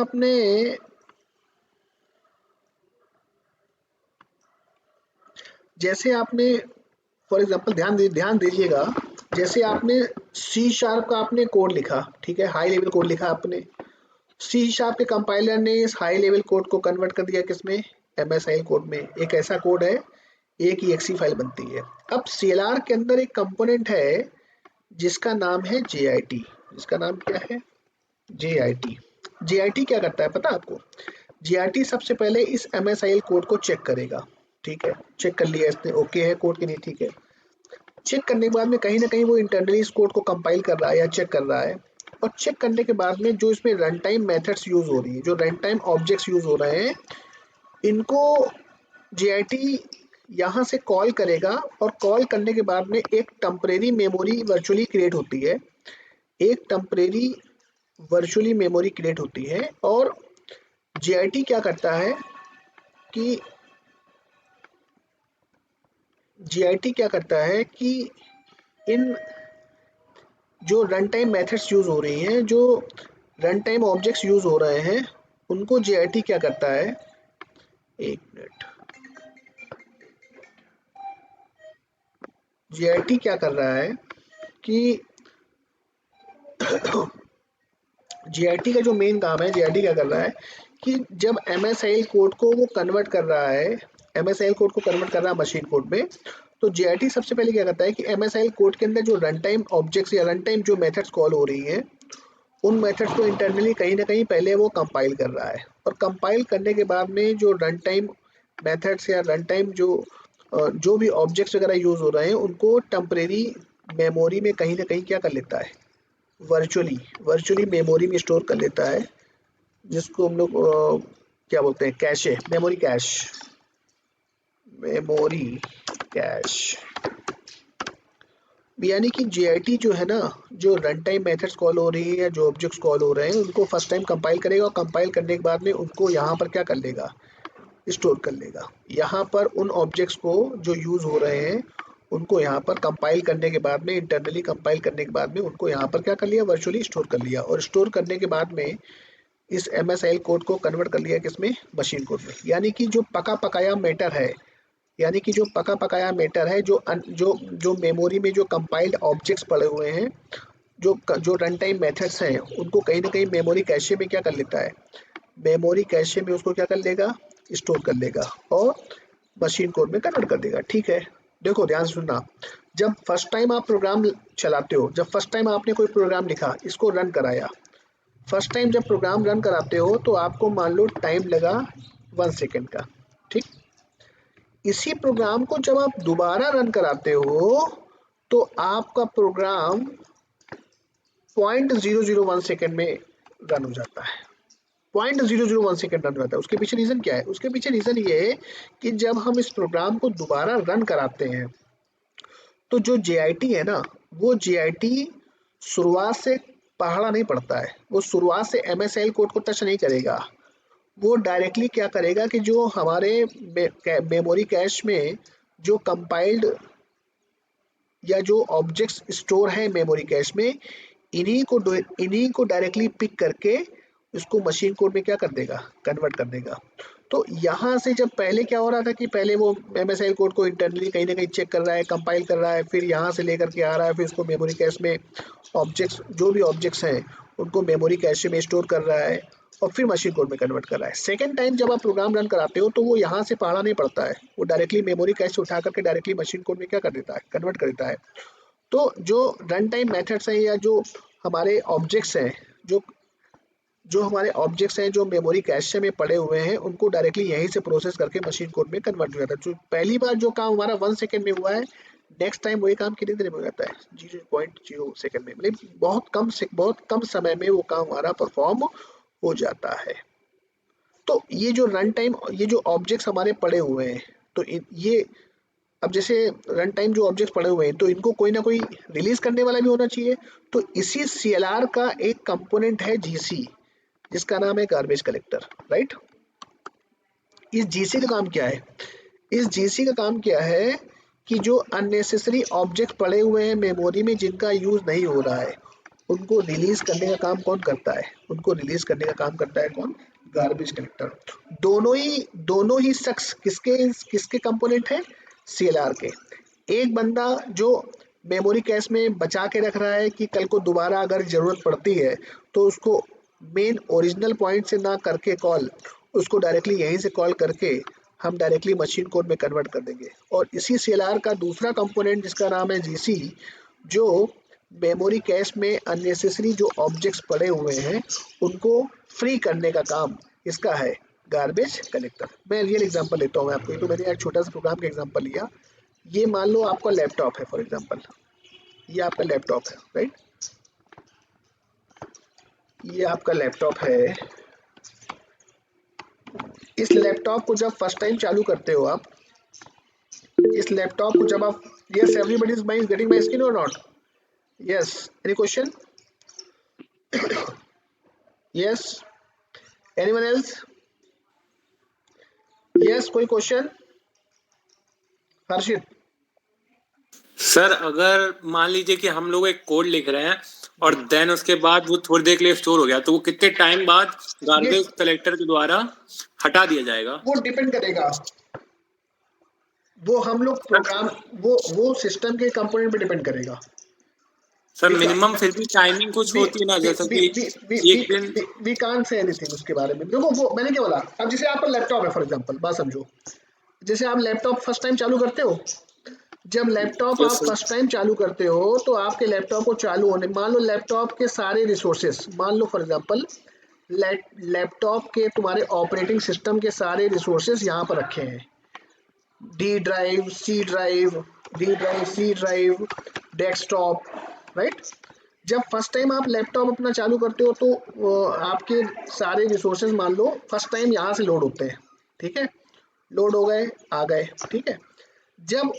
आपने फॉर एग्जांपल ध्यान दीजिएगा, जैसे आपने सी शार्प का आपने कोड लिखा, ठीक है, हाई लेवल कोड लिखा आपने। सी शार्प के कंपाइलर ने इस हाई लेवल कोड को कन्वर्ट कर दिया किसमें? MSIL कोड में। एक ऐसा कोड है, एक ही exe फाइल बनती है। अब CLR के अंदर एक कंपोनेंट है जिसका नाम है JIT। जिसका नाम क्या है? JIT। JIT क्या करता है पता है आपको? JIT सबसे पहले इस MSIL कोड को चेक करेगा, ठीक है, चेक कर लिया इसने, ओके है कोड की नहीं, ठीक है। चेक करने के बाद में कहीं ना कहीं वो इंटरनली इस कोड को कंपाइल कर रहा है या चेक कर रहा है, और चेक करने के बाद में जो इसमें रन टाइम मेथड्स यूज हो रही है, जो रन टाइम ऑब्जेक्ट्स यूज हो रहे हैं, इनको JIT यहाँ से कॉल करेगा, और कॉल करने के बाद में एक टेम्परेरी मेमोरी वर्चुअली क्रिएट होती है। एक टेम्परेरी वर्चुअली मेमोरी क्रिएट होती है, और JIT क्या करता है कि इन जो रन टाइम मेथड्स यूज हो रही हैं, जो रन टाइम ऑब्जेक्ट्स यूज हो रहे हैं, उनको JIT क्या करता है, एक मिनट, JIT क्या कर रहा है कि JIT का जो मेन काम है, JIT क्या कर रहा है कि जब MSIL कोड को वो कन्वर्ट कर रहा है, MSIL कोड को कन्वर्ट कर रहा है मशीन कोड में, तो JIT सबसे पहले क्या करता है कि MSIL कोड के अंदर जो रन टाइम ऑब्जेक्ट्स या रन टाइम जो मेथड्स कॉल हो रही हैं, उन मेथड्स को इंटरनली कहीं ना कहीं पहले वो कंपाइल कर रहा है, और कंपाइल करने के बाद में जो रन टाइम मेथड्स या रन टाइम जो भी ऑब्जेक्ट्स वगैरह यूज हो रहे हैं, उनको टेम्परेरी मेमोरी में कहीं ना कहीं क्या कर लेता है, वर्चुअली मेमोरी में स्टोर कर लेता है, जिसको हम लोग क्या बोलते हैं, कैशे, मेमोरी कैश। यानी कि JIT जो है ना, जो रन टाइम मेथड्स कॉल हो रही है या जो ऑब्जेक्ट्स कॉल हो रहे हैं, उनको फर्स्ट टाइम कंपाइल करेगा, और कंपाइल करने के बाद में उनको यहाँ पर क्या कर लेगा, स्टोर कर लेगा। यहाँ पर उन ऑब्जेक्ट्स को जो यूज हो रहे हैं, उनको यहाँ पर कंपाइल करने के बाद में, इंटरनली कंपाइल करने के बाद में, उनको यहाँ पर क्या कर लिया, वर्चुअली स्टोर कर लिया, और स्टोर करने के बाद में इस MSIL कोड को कन्वर्ट कर लिया किसमें, मशीन कोड में। यानी कि जो पका पकाया मैटर है, जो मेमोरी में जो कंपाइल्ड ऑब्जेक्ट्स पड़े हुए हैं, जो रन टाइम मेथड्स हैं, उनको कहीं ना कहीं मेमोरी कैशे में क्या कर लेता है, मेमोरी कैशे में उसको क्या कर लेगा, स्टोर कर लेगा, और मशीन कोड में कन्वर्ट कर देगा, ठीक है। देखो ध्यान से सुनना, जब फर्स्ट टाइम आप प्रोग्राम चलाते हो, जब फर्स्ट टाइम आपने कोई प्रोग्राम लिखा, इसको रन कराया, फर्स्ट टाइम जब प्रोग्राम रन कराते हो तो आपको मान लो टाइम लगा 1 सेकेंड का, ठीक। इसी प्रोग्राम को जब आप दोबारा रन कराते हो तो आपका प्रोग्राम 0.001 सेकेंड में रन हो जाता है। 0.001 सेकेंड रन हो जाता है। उसके पीछे रीजन क्या है? उसके पीछे रीजन ये है कि जब हम इस प्रोग्राम को दोबारा रन कराते हैं तो जो JIT है ना, वो JIT शुरुआत से पहाड़ा नहीं पड़ता है, वो शुरुआत से MSIL कोड को टच नहीं करेगा। वो डायरेक्टली क्या करेगा कि जो हमारे मेमोरी कैश में जो कंपाइल्ड या जो ऑब्जेक्ट्स स्टोर है मेमोरी कैश में, इन्हीं को डायरेक्टली पिक करके इसको मशीन कोड में क्या कर देगा? कन्वर्ट कर देगा। तो यहाँ से जब पहले क्या हो रहा था कि पहले वो MSIL कोड को इंटरनली कहीं ना कहीं चेक कर रहा है, कंपाइल कर रहा है, फिर यहाँ से लेकर के आ रहा है, फिर उसको मेमोरी कैश में ऑब्जेक्ट्स, जो भी ऑब्जेक्ट्स हैं उनको मेमोरी कैश में स्टोर कर रहा है और फिर मशीन कोड में कन्वर्ट कर रहा है। सेकेंड टाइम जब आप प्रोग्राम रन कराते हो तो वो यहाँ से पहाड़ा नहीं पड़ता है, वो डायरेक्टली मेमोरी कैश से उठा करके डायरेक्टली मशीन कोड में क्या कर देता है? कन्वर्ट कर देता है। तो जो रन टाइम मेथड्स हैं या जो हमारे ऑब्जेक्ट्स हैं, जो हमारे ऑब्जेक्ट्स हैं जो मेमोरी कैश में पड़े हुए हैं, उनको डायरेक्टली यहीं से प्रोसेस करके मशीन कोड में कन्वर्ट हो जाता है। जो पहली बार जो काम हमारा 1 सेकेंड में हुआ है, नेक्स्ट टाइम वही काम कितनी देर में हो जाता है? 0.0 सेकेंड में, मतलब बहुत कम समय में वो काम हमारा परफॉर्म हो जाता है। तो ये जो रन टाइम, ये जो ऑब्जेक्ट्स हमारे पड़े हुए हैं, तो ये अब जैसे रन टाइम जो ऑब्जेक्ट्स पड़े हुए हैं तो इनको कोई ना कोई रिलीज करने वाला भी होना चाहिए। तो इसी CLR का एक कंपोनेंट है GC, जिसका नाम है गार्बेज कलेक्टर, राइट। इस GC का काम क्या है? इस GC का काम क्या है कि जो अननेसेसरी ऑब्जेक्ट पड़े हुए हैं मेमोरी में जिनका यूज नहीं हो रहा है, उनको रिलीज करने का काम कौन करता है? उनको रिलीज करने का काम करता है कौन? Garbage collector. दोनों ही शख्स किसके कंपोनेंट है? CLR के। एक बंदा जो मेमोरी कैश में बचा के रख रहा है कि कल को दोबारा अगर जरूरत पड़ती है तो उसको मेन ओरिजिनल पॉइंट से ना करके कॉल, उसको डायरेक्टली यहीं से कॉल करके हम डायरेक्टली मशीन कोड में कन्वर्ट कर देंगे। और इसी CLR का दूसरा कंपोनेंट जिसका नाम है GC, जो मेमोरी कैश में अननेसेसरी जो ऑब्जेक्ट्स पड़े हुए हैं उनको फ्री करने का काम इसका है, गार्बेज कलेक्टर। मैं रियल एग्जांपल लेता हूँ आपको। तो मैंने एक छोटा सा प्रोग्राम का एग्जांपल लिया। ये मान लो आपका लैपटॉप है, फॉर एग्जांपल ये आपका लैपटॉप है, राइट। ये आपका लैपटॉप है। इस लैपटॉप को जब फर्स्ट टाइम चालू करते हो आप, इस लैपटॉप को जब आप, yes everybody is getting my screen और not? Yes, any question? Yes, anyone else? Yes, कोई क्वेश्चन? हर्षित? सर अगर मान लीजिए कि हम लोग एक कोड लिख रहे हैं और देन उसके बाद वो थोड़ी देर के लिए स्टोर हो गया, तो वो कितने टाइम बाद गार्बेज कलेक्टर के द्वारा हटा दिया जाएगा? वो डिपेंड करेगा, वो हम लोग प्रोग्राम, वो सिस्टम के कंपोनेंट पे डिपेंड करेगा। सर मिनिमम फिर भी टाइमिंग कुछ होती है ना, जैसे कि एक दिन वी कांट से एनीथिंग उसके बारे में। देखो वो मैंने क्या बोला, अब जैसे आपका लैपटॉप है फॉर एग्जांपल, बात समझो। जैसे आप लैपटॉप फर्स्ट टाइम चालू करते हो, जब लैपटॉप आप फर्स्ट टाइम चालू करते हो तो आपके लैपटॉप को चालू होने, मान लो लैपटॉप के सारे रिसोर्सेस, मान लो फॉर एग्जांपल लैपटॉप के तुम्हारे ऑपरेटिंग सिस्टम के सारे रिसोर्सेस यहाँ पर रखे हैं, D drive, C drive, C drive, desktop, right. जब फर्स्ट टाइम आप लैपटॉप अपना चालू करते हो तो आपके सारे रिसोर्सेज मान लो फर्स्ट टाइम यहाँ से लोड होते हैं, ठीक है, लोड हो गए, आ गए, ठीक है। जब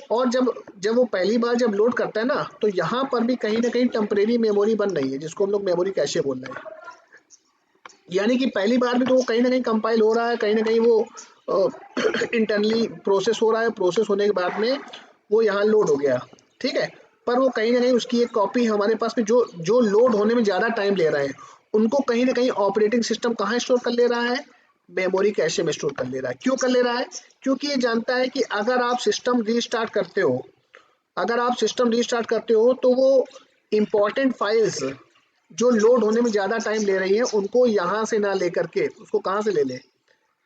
वो पहली बार जब लोड करता है ना, तो यहाँ पर भी कहीं ना कहीं टेम्परेरी मेमोरी बन रही है, जिसको हम लोग मेमोरी कैशे बोल रहे हैं। यानी कि पहली बार भी तो वो कहीं ना कहीं कंपाइल हो रहा है, कहीं ना कहीं वो इंटरनली प्रोसेस हो रहा है, प्रोसेस होने के बाद में वो यहाँ लोड हो गया, ठीक है। पर वो कहीं ना कहीं उसकी एक कॉपी हमारे पास में जो लोड होने में ज़्यादा टाइम ले रहे हैं, उनको कहीं ना कहीं ऑपरेटिंग सिस्टम कहाँ स्टोर कर ले रहा है? मेमोरी कैशे में स्टोर कर ले रहा है। क्यों कर ले रहा है? क्योंकि ये जानता है कि अगर आप सिस्टम रीस्टार्ट करते हो तो वो इम्पॉर्टेंट फाइल्स जो लोड होने में ज़्यादा टाइम ले रही हैं, उनको यहाँ से ना लेकर के उसको कहाँ से ले ले?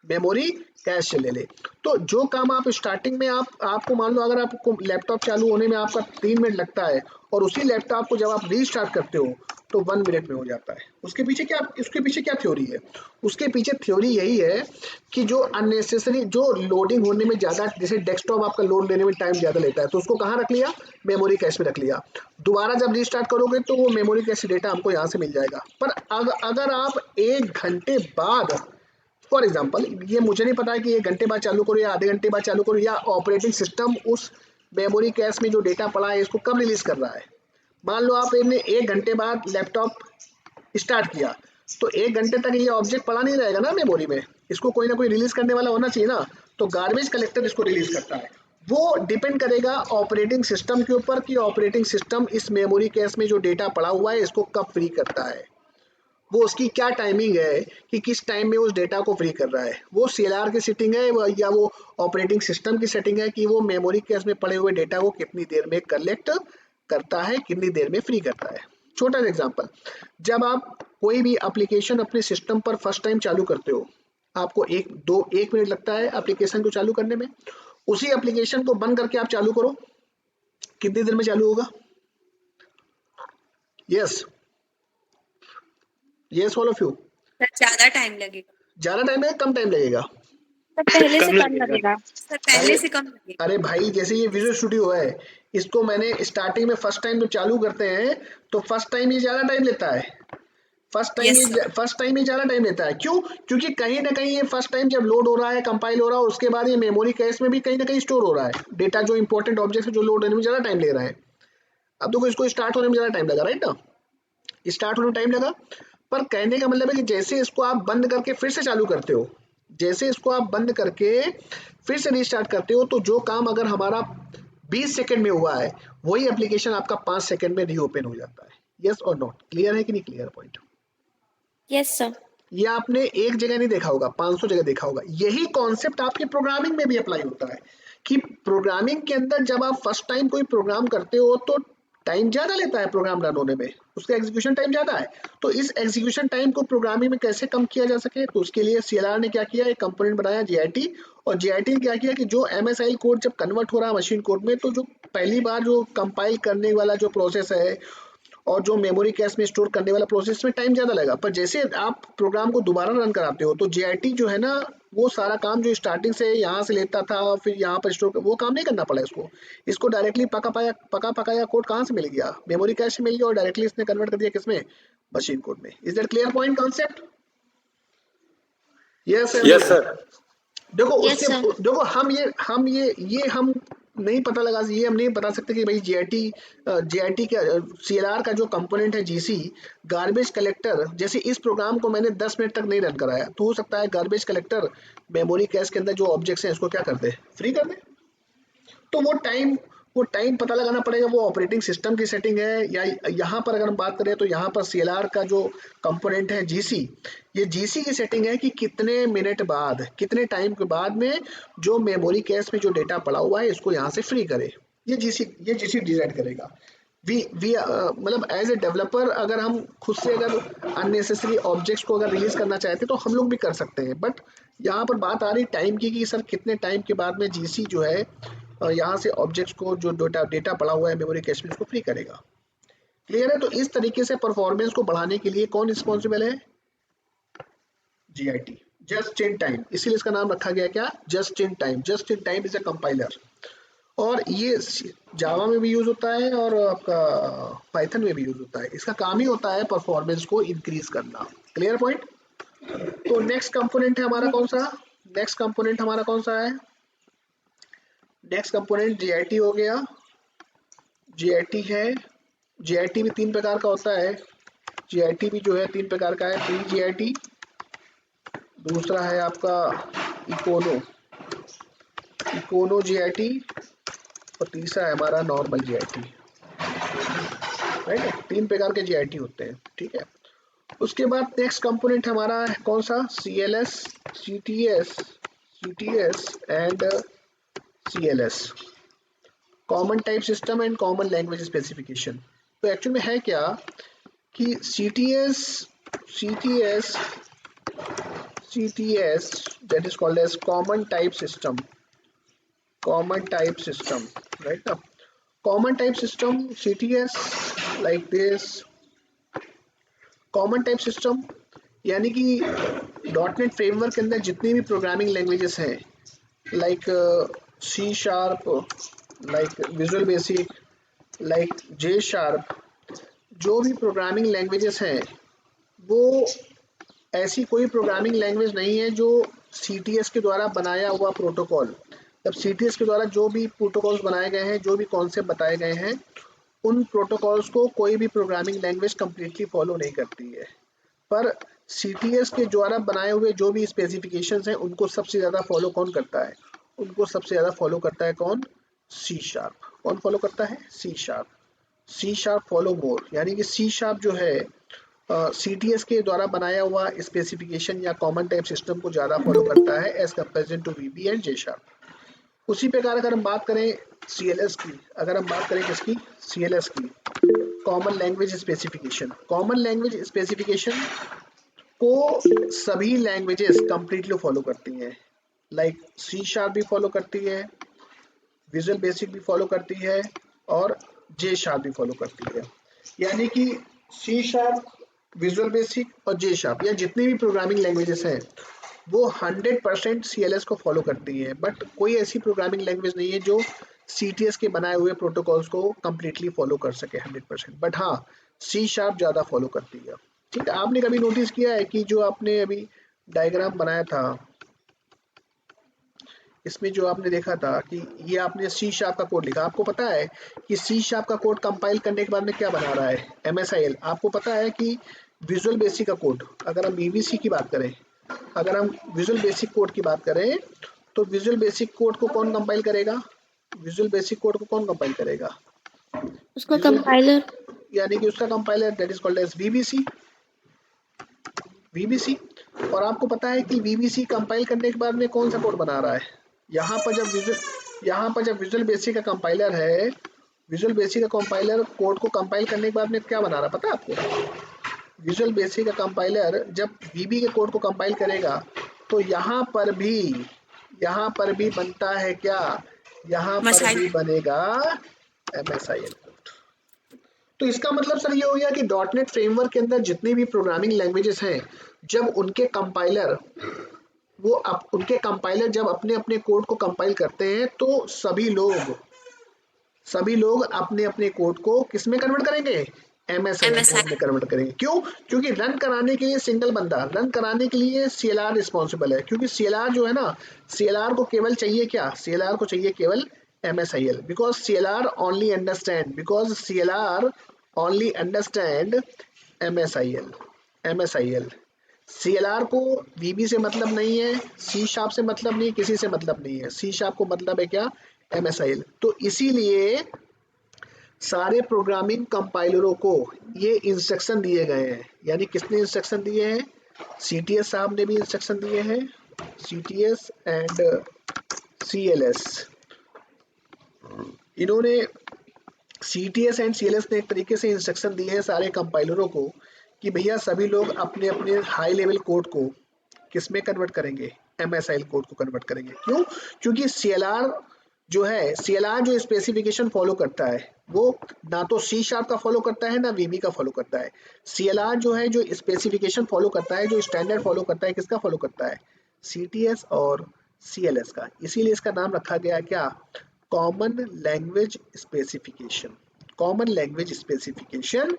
मेमोरी कैश से ले ले। तो जो काम आप स्टार्टिंग में आपको मान लो अगर आपको लैपटॉप चालू होने में आपका 3 मिनट लगता है और उसी लैपटॉप को जब आप रीस्टार्ट करते हो तो 1 मिनट में हो जाता है। उसके पीछे क्या थ्योरी है? उसके पीछे थ्योरी यही है कि जो अननेसेसरी जो लोडिंग होने में ज़्यादा, जैसे डेस्कटॉप आपका लोड लेने में टाइम ज़्यादा लेता है तो उसको कहाँ रख लिया? मेमोरी कैश में रख लिया। दोबारा जब रीस्टार्ट करोगे तो वो मेमोरी कैश डेटा हमको यहाँ से मिल जाएगा। पर अगर आप 1 घंटे बाद, फॉर एग्जाम्पल, ये मुझे नहीं पता है कि 1 घंटे बाद चालू करो या आधे घंटे बाद चालू करो या ऑपरेटिंग सिस्टम उस मेमोरी कैश में जो डेटा पड़ा है इसको कब रिलीज कर रहा है। मान लो आपने 1 घंटे बाद लैपटॉप स्टार्ट किया तो 1 घंटे तक ये ऑब्जेक्ट पड़ा नहीं रहेगा ना मेमोरी में, इसको कोई ना कोई रिलीज करने वाला होना चाहिए ना। तो गार्बेज कलेक्टर इसको रिलीज करता है। वो डिपेंड करेगा ऑपरेटिंग सिस्टम के ऊपर कि ऑपरेटिंग सिस्टम इस मेमोरी कैश में जो डेटा पड़ा हुआ है इसको कब फ्री करता है। वो उसकी क्या टाइमिंग है कि किस टाइम में उस डेटा को फ्री कर रहा है। वो सीएलआर की सेटिंग है या वो ऑपरेटिंग सिस्टम की सेटिंग है कि वो मेमोरी कैश में पड़े हुए डेटा को कितनी देर में कलेक्ट करता है, कितनी देर में फ्री करता है। छोटा सा एग्जांपल, जब आप कोई भी एप्लीकेशन अपने सिस्टम पर फर्स्ट टाइम चालू करते हो, आपको 1 मिनट लगता है एप्लीकेशन को चालू करने में। उसी एप्लीकेशन को बंद करके आप चालू करो, कितनी देर में चालू होगा? Yes yes all of you. Sir ज्यादा टाइम लगेगा। ज्यादा टाइम लगेगा, कम टाइम लगेगा? सर पहले से कम कम लगेगा। सर पहले से कम लगेगा। अरे भाई, जैसे ये विजुअल स्टूडियो है, इसको मैंने स्टार्टिंग में फर्स्ट टाइम जब चालू करते हैं तो फर्स्ट टाइम ये ज्यादा टाइम लेता है। फर्स्ट टाइम ये ज्यादा टाइम लेता है। क्यों? क्योंकि कहीं ना कहीं ये फर्स्ट टाइम जब लोड हो रहा है, कंपाइल हो रहा है, उसके बाद ये मेमोरी कैश में भी कहीं ना कहीं स्टोर हो रहा है डेटा। जो इंपॉर्टेंट ऑब्जेक्ट है जो लोड होने में ज्यादा टाइम ले रहा है। अब देखो, इसको स्टार्ट होने में ज्यादा टाइम लगा, राइट ना? स्टार्ट होने में टाइम लगा, पर कहने का मतलब है कि जैसे इसको आप बंद करके फिर से चालू करते हो, जैसे इसको आप बंद करके फिर से रीस्टार्ट करते हो, तो जो काम अगर हमारा 20 सेकंड में हुआ है वही एप्लीकेशन आपका 5 सेकंड में रीओपन हो जाता है। यस और नॉट? क्लियर है कि नहीं क्लियर पॉइंट? Yes sir. ये आपने एक जगह नहीं देखा होगा, 500 जगह देखा होगा। यही कॉन्सेप्ट आपके प्रोग्रामिंग में भी अप्लाई होता है कि प्रोग्रामिंग के अंदर जब आप फर्स्ट टाइम कोई प्रोग्राम करते हो तो टाइम ज्यादा लेता है प्रोग्राम रन होने में, उसका एग्जीक्यूशन टाइम ज्यादा है। तो इस एग्जीक्यूशन टाइम को प्रोग्रामिंग में कैसे कम किया जा सके, तो उसके लिए सीएलआर ने क्या किया, एक कंपोनेंट बनाया जीआईटी। और जीआईटी ने क्या किया कि जो एमएसआई कोड जब कन्वर्ट हो रहा है मशीन कोड में, तो जो पहली बार जो कंपाइल करने वाला जो प्रोसेस है और जो मेमोरी कैश में स्टोर करने वाला प्रोसेस में टाइम ज्यादा लगा, पर जैसे आप प्रोग्राम को दोबारा रन कराते हो तो जीआईटी जो है ना, वो सारा काम जो स्टार्टिंग से यहाँ से लेता था फिर यहाँ पर स्टोर, वो काम नहीं करना पड़ा इसको डायरेक्टली पका कोड कहाँ से मिल गया? मेमोरी कैश से मिल गया और डायरेक्टली इसने कन्वर्ट कर दिया किसमें? मशीन कोड में। Is that clear point concept? Yes sir. देखो Yes, उसके sir. देखो हम नहीं पता लगा, ये हम नहीं बता सकते कि भाई जीआईटी का सीएलआर का जो कंपोनेंट है जीसी गार्बेज कलेक्टर, जैसे इस प्रोग्राम को मैंने 10 मिनट तक नहीं रन कराया तो हो सकता है गार्बेज कलेक्टर मेमोरी कैश के अंदर जो ऑब्जेक्ट्स हैं इसको क्या कर दे, फ्री कर दे। तो वो टाइम पता लगाना पड़ेगा, वो ऑपरेटिंग सिस्टम की सेटिंग है या यहाँ पर अगर हम बात करें तो यहाँ पर सीएलआर का जो कंपोनेंट है जीसी, ये जीसी की सेटिंग है कि कितने मिनट बाद, कितने टाइम के बाद में जो मेमोरी कैश में जो डेटा पड़ा हुआ है इसको यहाँ से फ्री करे। ये जीसी डिसाइड करेगा। वी मतलब एज ए डेवलपर अगर हम खुद से अगर अननेसेसरी ऑब्जेक्ट्स को अगर रिलीज करना चाहते तो हम लोग भी कर सकते हैं, बट यहाँ पर बात आ रही टाइम की कि सर कितने टाइम के बाद में जीसी जो है यहाँ से ऑब्जेक्ट्स को जो डेटा पड़ा हुआ है मेमोरी कैश में इसको फ्री करेगा। क्लियर है? तो इस तरीके से परफॉर्मेंस को बढ़ाने के लिए कौन रिस्पॉन्सिबल है? JIT, just in time. इसीलिए इसका नाम रखा गया क्या? Just in time. Just in time is a compiler और ये जावा में भी यूज होता है और आपका पाइथन में भी यूज होता है। इसका काम ही होता है परफॉर्मेंस को इंक्रीज करना। Clear point? तो नेक्स्ट कंपोनेंट है हमारा कौन सा? नेक्स्ट कंपोनेंट हमारा कौन सा है? नेक्स्ट कंपोनेंट जीआईटी हो गया। जीआईटी है, जीआईटी भी 3 प्रकार का होता है। जीआईटी भी जो है 3 प्रकार का है। प्री जीआईटी, दूसरा है आपका इकोनो जीआईटी और तीसरा है हमारा नॉर्मल जीआईटी। राइट है? 3 प्रकार के जीआईटी होते हैं। ठीक है, उसके बाद नेक्स्ट कंपोनेंट हमारा है कौन सा? CLS, CTS and CLS, common type system and common language specification. तो एक्चुअल में है क्या कि CTS CTS, that is called as common type system. Common type system, right? Now, common type system CTS like this. Common type system यानी कि dot net framework के अंदर जितनी भी प्रोग्रामिंग लैंग्वेजेस हैं, like C sharp, like visual basic, like J sharp, जो भी programming languages हैं वो ऐसी कोई प्रोग्रामिंग लैंग्वेज नहीं है जो CTS के द्वारा बनाया हुआ प्रोटोकॉल, जब CTS के द्वारा जो भी प्रोटोकॉल्स बनाए गए हैं, जो भी कॉन्सेप्ट बताए गए हैं, उन प्रोटोकॉल्स को कोई भी प्रोग्रामिंग लैंग्वेज कंप्लीटली फॉलो नहीं करती है। पर CTS के द्वारा बनाए हुए जो भी स्पेसिफिकेशंस हैं उनको सबसे ज़्यादा फॉलो कौन करता है? उनको सबसे ज़्यादा फॉलो करता है कौन? C sharp. कौन फॉलो करता है? C sharp. C sharp follow more, यानी कि सी शार्प जो है CTS के द्वारा बनाया हुआ स्पेसिफिकेशन या कॉमन टाइप सिस्टम को ज़्यादा फॉलो करता है as comparison to VB and J sharp. उसी प्रकार अगर हम बात करें CLS की, अगर हम बात करें किसकी? CLS की, common language specification. Common language specification को सभी लैंग्वेजेस कंप्लीटली फॉलो करती हैं, लाइक सी शार्प भी फॉलो करती है, विजुअल बेसिक भी फॉलो करती है और जे शार्प भी फॉलो करती है। यानी कि सी शार्प, विजुअल बेसिक और जे शार्प या जितनी भी प्रोग्रामिंग लैंग्वेजेस हैं वो 100% CLS को फॉलो करती है, बट कोई ऐसी प्रोग्रामिंग लैंग्वेज नहीं है जो CTS के बनाए हुए प्रोटोकॉल्स को कंप्लीटली फॉलो कर सके 100%, बट हाँ सी शार्प ज़्यादा फॉलो करती है। ठीक है, आपने कभी नोटिस किया है कि जो आपने अभी डायग्राम बनाया था, इसमें जो आपने देखा था कि ये आपने सी शार्प का कोड लिखा, आपको पता है कि सी शार्प का कोड कंपाइल करने के बाद में क्या बना रहा है? MSIL। आपको पता है कि विजुअल बेसिक का कोड, अगर हम VBC की बात करें, अगर हम विजुअल बेसिक कोड की बात करें तो विजुअल बेसिक कोड को कौन कंपाइल करेगा? विजुअल बेसिक कोड को कौन कंपाइल करेगा? उसका कंपाइलर, यानी कि उसका compiler, that is called as VBC। VBC। और आपको पता है कि VBC कंपाइल करने के बाद में कौन सा कोड बना रहा है? यहाँ पर जब विजुअल बेसिक का कंपाइलर है, विजुअल बेसिक का कंपाइलर कोड को कंपाइल करने के बाद में क्या बना रहा है पता है आपको? विजुअल बेसिक का कंपाइलर जब VB के कोड को कंपाइल करेगा तो यहाँ पर भी बनता है क्या? यहाँ पर मसाइल भी बनेगा MSIL कोड। तो इसका मतलब सर ये हो गया कि डॉटनेट फ्रेमवर्क के अंदर जितनी भी प्रोग्रामिंग लैंग्वेजेस हैं, जब उनके कंपाइलर जब अपने अपने कोड को कंपाइल करते हैं तो सभी लोग अपने अपने कोड को किस में कन्वर्ट करेंगे? MSIL कोड में कन्वर्ट करेंगे। क्यों? क्योंकि रन कराने के लिए सिंगल बंदा, रन कराने के लिए CLR रिस्पॉन्सिबल है, क्योंकि CLR जो है ना, CLR को केवल चाहिए क्या? CLR को चाहिए केवल MSIL, because CLR only understand MSIL। CLR को VB से मतलब नहीं है, सी शार्प से मतलब नहीं है, किसी से मतलब नहीं है, सी शार्प को मतलब है क्या? MSIL। तो इसीलिए सारे प्रोग्रामिंग कंपाइलरों को ये इंस्ट्रक्शन दिए गए हैं। यानी किसने इंस्ट्रक्शन दिए हैं? CTS साहब ने भी इंस्ट्रक्शन दिए हैं, CTS एंड CLS। इन्होंने CTS एंड CLS ने एक तरीके से इंस्ट्रक्शन दिए हैं सारे कंपाइलरों को कि भैया सभी लोग अपने अपने हाई लेवल कोड को किस में कन्वर्ट करेंगे? MSIL कोड को कन्वर्ट करेंगे। क्यों? क्योंकि CLR जो स्पेसिफिकेशन फॉलो करता है वो ना तो सी शार्प का फॉलो करता है ना VB का फॉलो करता है। CLR जो है, जो स्पेसिफिकेशन फॉलो करता है, जो स्टैंडर्ड फॉलो करता है, किसका फॉलो करता है? CTS और CLS का। इसीलिए इसका नाम रखा गया क्या? Common language specification. Common language specification.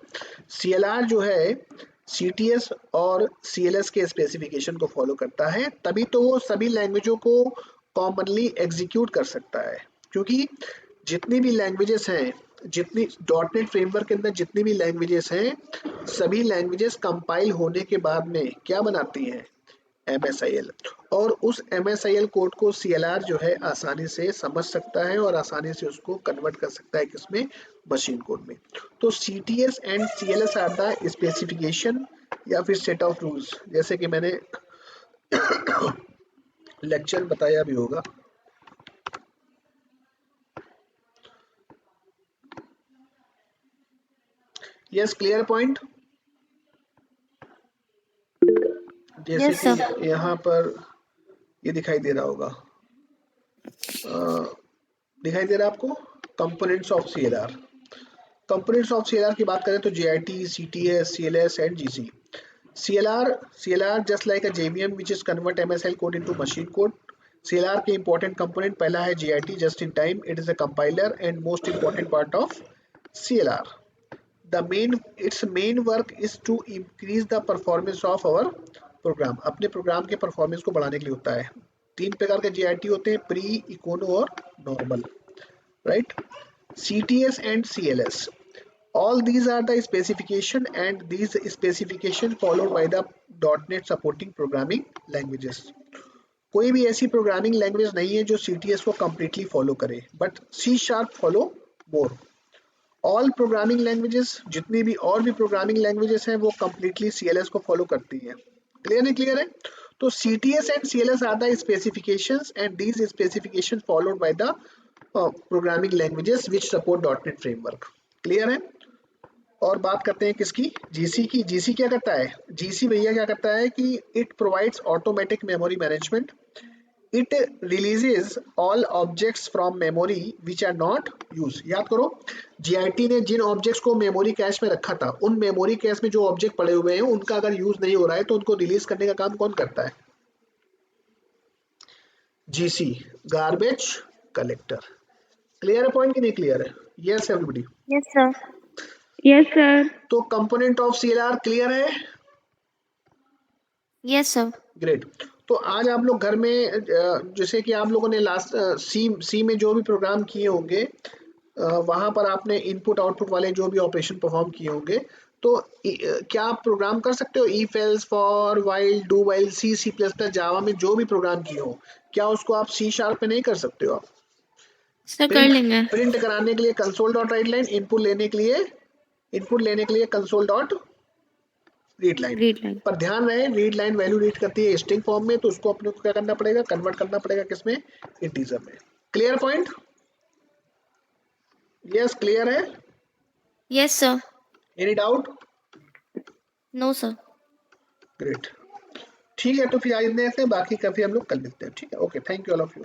CLR जो है CTS और CLS के स्पेसिफिकेशन को फॉलो करता है, तभी तो वो सभी लैंग्वेजों को कॉमनली एग्जीक्यूट कर सकता है। क्योंकि जितनी भी लैंग्वेजेस हैं, जितनी डॉटनेट फ्रेमवर्क के अंदर जितनी भी लैंग्वेजेस हैं, सभी लैंग्वेजेस कंपाइल होने के बाद में क्या बनाती हैं? MSIL। और उस MSIL कोड को CLR जो है आसानी से समझ सकता है और आसानी से उसको कन्वर्ट कर सकता है किसमें? मशीन कोड में। तो CTS and CLS are the specification या फिर सेट ऑफ रूल्स, जैसे कि मैंने लेक्चर बताया भी होगा। Yes, clear point. जैसे Yes, sir. कि यहाँ पर ये दिखाई दे रहा होगा, दिखाई दे रहा है आपको, components of CLR। Components of CLR की बात करें तो JIT, CTS, CLS and GC। CLR just like a JVM which is convert MSL code into machine code। CLR के important component पहला है JIT, just in time, it is a compiler and most important part of CLR। its main work is to increase the performance of our program। अपने programme के performance को बढ़ाने के लिए होता है। 3 प्रकार के JIT होते हैं, प्री, इकोनो और normal, right. CTS and CLS, all these are the specification and these specification followed by the .NET supporting programming languages। कोई भी ऐसी प्रोग्रामिंग लैंग्वेज नहीं है जो CTS को completely फॉलो करे, but C# follow more. All programming languages, जितनी भी और भी प्रोग्रामिंग लैंग्वेजेस हैं वो completely CLS को फॉलो करती है। क्लियर है? तो CTS and CLS are the specifications and these specifications followed by the programming languages which support .NET framework। Clear है? और बात करते हैं किसकी, GC की। GC क्या करता है? GC भैया क्या करता है कि it provides automatic memory management. It releases all objects from memory which are not use. याद करो, JIT ने जिन ऑब्जेक्ट्स को मेमोरी कैश में रखा था, उन मेमोरी कैश में जो ऑब्जेक्ट पड़े हुए हैं उनका अगर यूज नहीं हो रहा है तो उनको रिलीज करने का काम कौन करता है? GC, garbage collector. क्लियर है पॉइंट कि नहीं क्लियर है? Yes everybody? Yes, sir. Yes, sir. तो कंपोनेंट ऑफ CLR क्लियर है? Yes, sir. ग्रेट। तो आज आप लोग घर में जैसे कि आप लोगों ने लास्ट सी में जो भी प्रोग्राम किए होंगे, वहां पर आपने इनपुट आउटपुट वाले जो भी ऑपरेशन परफॉर्म किए होंगे, तो क्या आप प्रोग्राम कर सकते हो? If else, for, while, do while, C++, जावा में जो भी प्रोग्राम किए हो, क्या उसको आप C# पे नहीं कर सकते हो? आप Sir, कर लेंगे। प्रिंट कराने के लिए console.writeline, इनपुट लेने के लिए console.readline। Read line. पर ध्यान रहे, रीड लाइन वैल्यू रीड करती है स्ट्रिंग फॉर्म में, तो उसको अपने को क्या करना पड़ेगा? कन्वर्ट करना पड़ेगा किसमें? इंटीजर में। Clear point? यस, क्लियर है? Yes, sir. Any doubt? No, sir. Great. ठीक है, तो फिर आज इतने से, बाकी काफी हम लोग कल मिलते हैं। ठीक है, okay, thank you all of you.